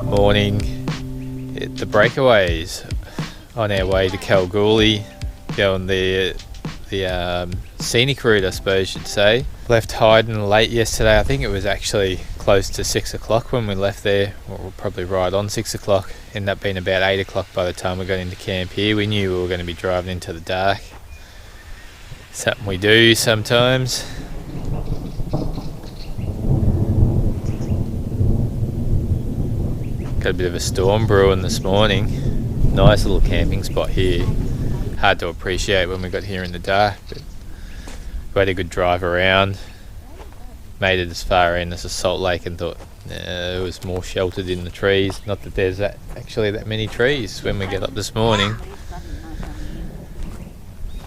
Morning at the Breakaways, on our way to Kalgoorlie, going the scenic route, I suppose you'd say. Left hiding late yesterday. I think it was actually close to 6 o'clock when we left there, or we're probably right on 6 o'clock. Ended up being about 8 o'clock by the time we got into camp here. We knew we were going to be driving into the dark. Something we do sometimes. Got a bit of a storm brewing this morning. Nice little camping spot here. Hard to appreciate when we got here in the dark, but we had a good drive around. Made it as far in as a Salt Lake and thought it was more sheltered in the trees. Not that there's actually that many trees when we get up this morning.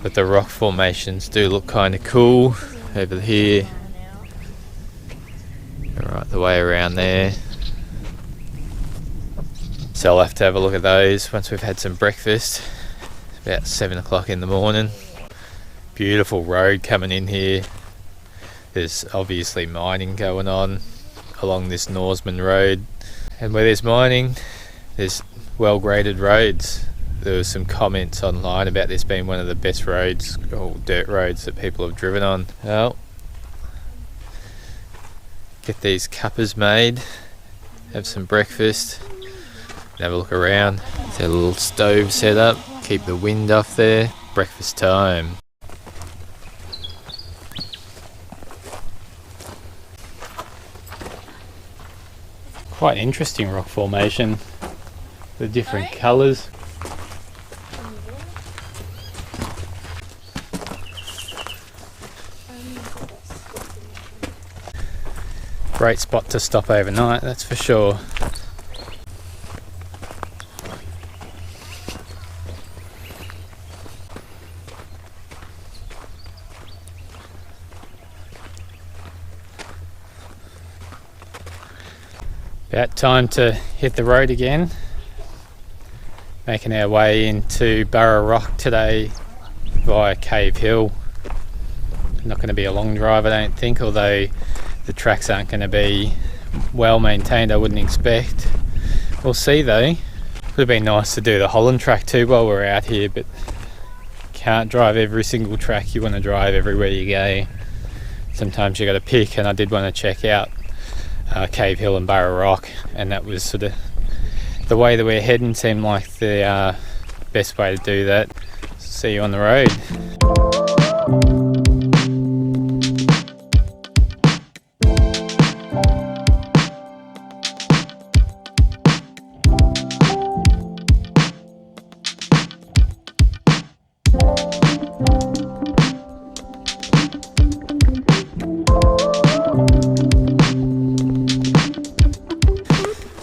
But the rock formations do look kind of cool over here. Right the way around there. So I'll have to have a look at those once we've had some breakfast. It's about 7 o'clock in the morning. Beautiful road coming in here. There's obviously mining going on along this Norseman Road. And where there's mining, there's well-graded roads. There were some comments online about this being one of the best roads, or dirt roads, that people have driven on. Well, get these cuppers made, have some breakfast, have a look around. There's a little stove set up, keep the wind off there. Breakfast time. Quite interesting rock formation. The different colours. Great spot to stop overnight, that's for sure. About time to hit the road again. Making our way into Burra Rock today via Cave Hill. Not going to be a long drive, I don't think, although the tracks aren't going to be well maintained, I wouldn't expect. We'll see though. Would have been nice to do the Holland track too while we're out here, but can't drive every single track you want to drive everywhere you go. Sometimes you got to pick, and I did want to check out Cave Hill and Burra Rock, and that was sort of the way that we're heading seemed like the best way to do that. See you on the road.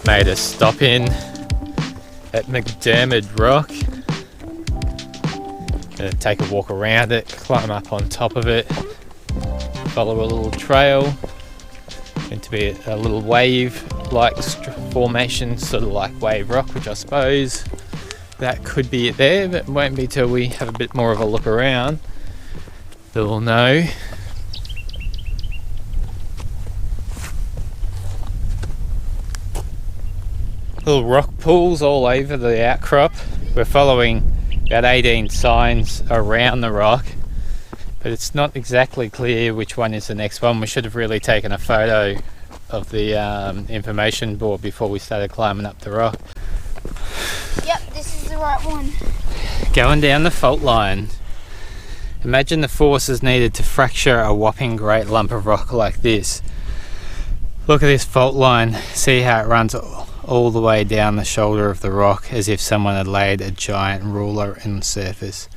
Made a stop in at Mc Dermid Rock. Gonna take a walk around it, climb up on top of it, follow a little trail. Meant to be a little wave-like formation, sort of like wave rock, which I suppose that could be it there, but it won't be till we have a bit more of a look around that we'll know. Little rock pools all over the outcrop. We're following about 18 signs around the rock, but it's not exactly clear which one is the next one. We should have really taken a photo of the information board before we started climbing up the rock. Yep, this is the right one. Going down the fault line. Imagine the forces needed to fracture a whopping great lump of rock like this. Look at this fault line. See how it runs all the way down the shoulder of the rock, as if someone had laid a giant ruler in the surface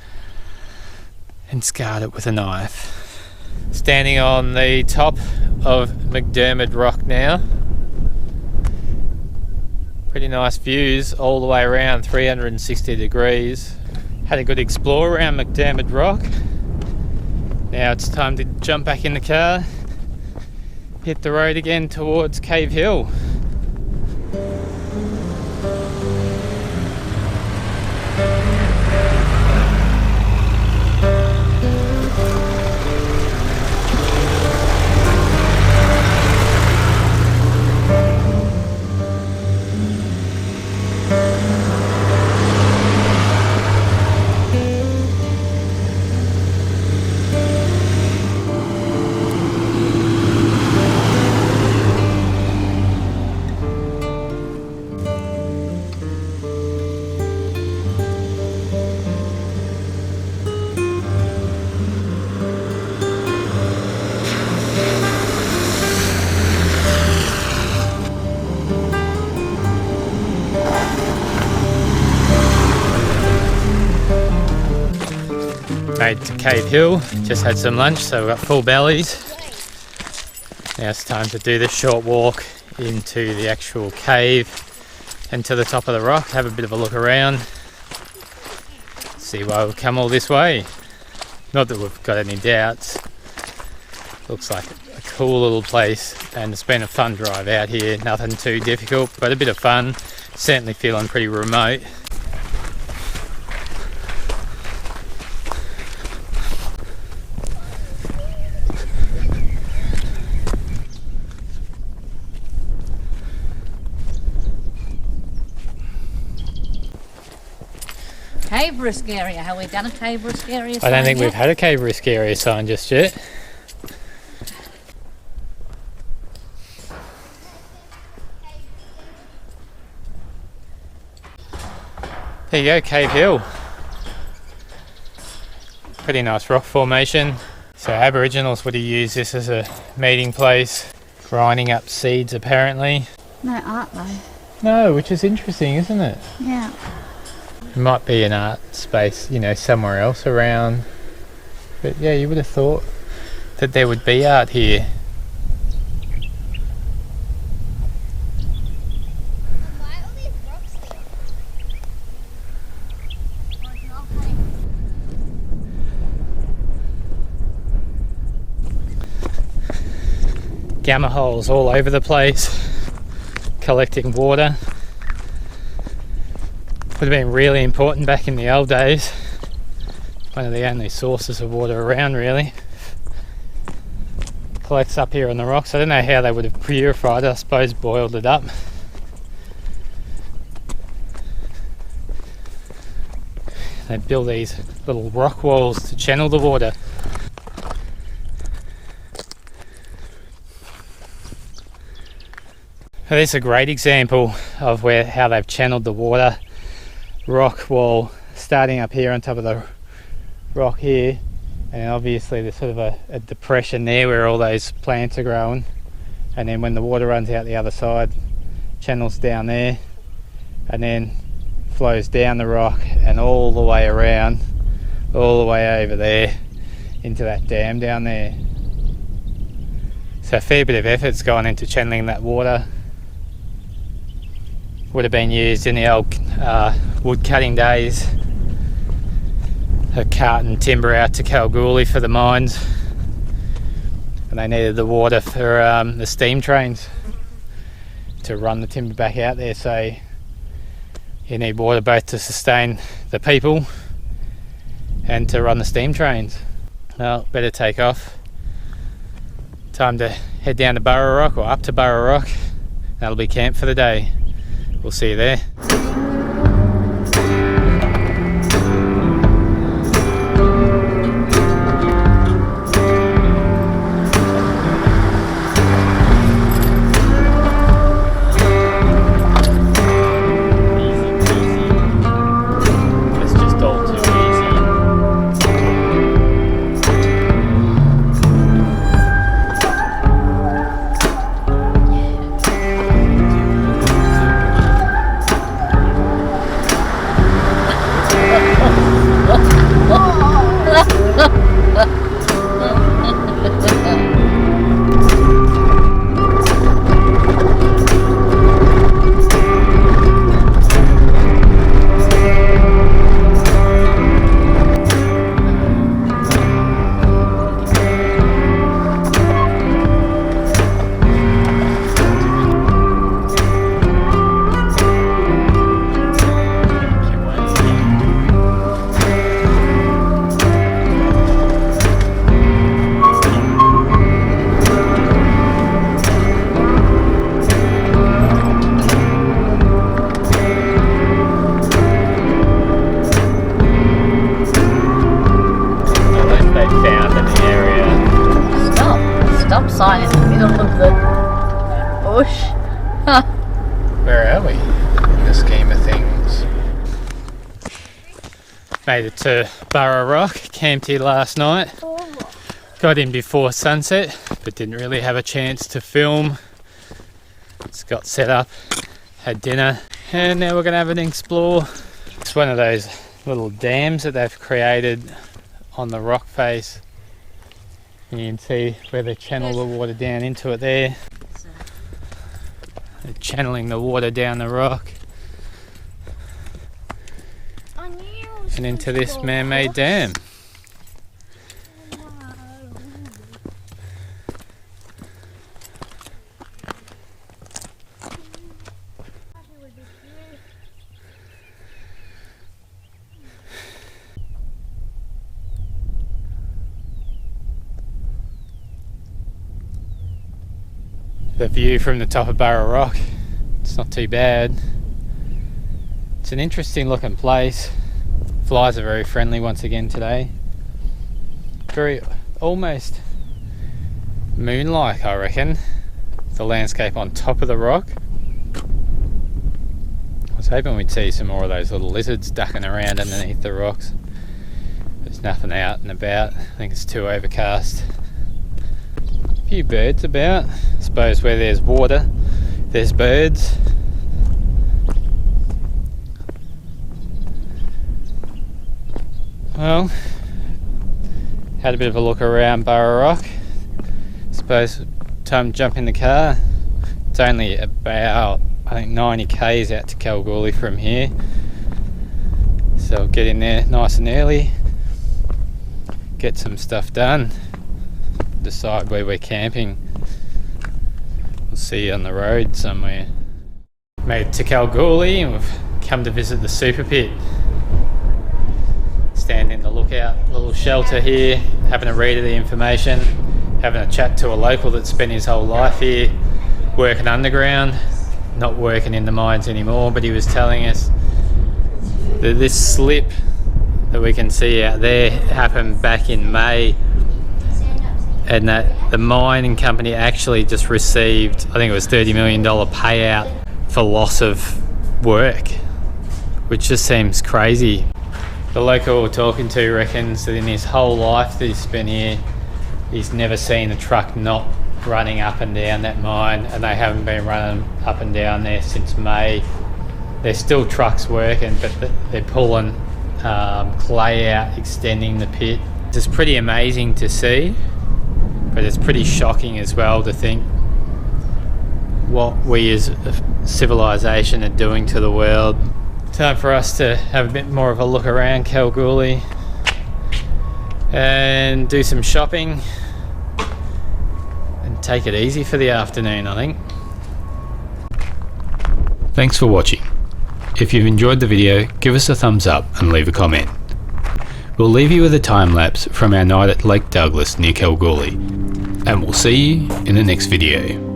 and scarred it with a knife. Standing on the top of Mc Dermid Rock now. Pretty nice views all the way around, 360 degrees. Had a good explore around Mc Dermid Rock. Now it's time to jump back in the car, hit the road again towards Cave Hill. made it to Cave Hill, just had some lunch, so we've got full bellies. Now it's time to do the short walk into the actual cave and to the top of the rock, have a bit of a look around, see why we've come all this way. Not that we've got any doubts. Looks like a cool little place, and it's been a fun drive out here, nothing too difficult, but a bit of fun, certainly feeling pretty remote. Cave risk area. Have we done a cave risk area sign I don't think yet? we've had a cave risk area sign just yet. There you go, Cave Hill. Pretty nice rock formation. So Aboriginals would have used this as a meeting place, grinding up seeds apparently. No art though. No, which is interesting, isn't it? Yeah. It might be an art space, you know, somewhere else around. But yeah, you would have thought that there would be art here. Why are all these rocks there? Gamma holes all over the place, collecting water. Would have been really important back in the old days. One of the only sources of water around, really. Collects up here on the rocks. I don't know how they would have purified it, I suppose boiled it up. They build these little rock walls to channel the water. Now, this is a great example of how they've channeled the water. Rock wall starting up here on top of the rock here, and obviously there's sort of a depression there where all those plants are growing, and then when the water runs out the other side, channels down there and then flows down the rock and all the way around, all the way over there into that dam down there. So a fair bit of effort's gone into channeling that water. Would have been used in the old wood cutting days, carting timber out to Kalgoorlie for the mines, and they needed the water for the steam trains to run the timber back out there. So you need water both to sustain the people and to run the steam trains. Well, better take off. Time to head down to Burra Rock, or up to Burra Rock. That'll be camp for the day. We'll see you there. sign in the middle of the bush. Where are we in the scheme of things? Made it to Burra Rock, camped here last night. Got in before sunset, but didn't really have a chance to film. Just got set up, had dinner, and now we're going to have an explore. It's one of those little dams that they've created on the rock face. And you can see where they channel the water down into it there. They're channeling the water down the rock and into this man-made dam. The view from the top of Burra Rock, it's not too bad. It's an interesting looking place. Flies are very friendly once again today. Very almost moon-like, I reckon. The landscape on top of the rock. I was hoping we'd see some more of those little lizards ducking around underneath the rocks. There's nothing out and about. I think it's too overcast. A few birds about. I suppose where there's water, there's birds. Well, had a bit of a look around Burra Rock. Suppose time to jump in the car. It's only about, I think, 90 k's out to Kalgoorlie from here. So I'll get in there nice and early, get some stuff done, decide where we're camping. We'll see you on the road somewhere. Made it to Kalgoorlie and we've come to visit the super pit. Stand in the lookout, little shelter here, having a read of the information, having a chat to a local that spent his whole life here working underground, not working in the mines anymore, but he was telling us that this slip that we can see out there happened back in May, and that the mining company actually just received, I think it was $30 million payout for loss of work, which just seems crazy. The local we're talking to reckons that in his whole life that he's spent here, he's never seen a truck not running up and down that mine, and they haven't been running up and down there since May. There's still trucks working, but they're pulling clay out, extending the pit. It's pretty amazing to see, but it's pretty shocking as well to think what we as a civilization are doing to the world. Time for us to have a bit more of a look around Kalgoorlie and do some shopping and take it easy for the afternoon, I think. Thanks for watching. If you've enjoyed the video, give us a thumbs up and leave a comment. We'll leave you with a time lapse from our night at Lake Douglas near Kalgoorlie, and we'll see you in the next video.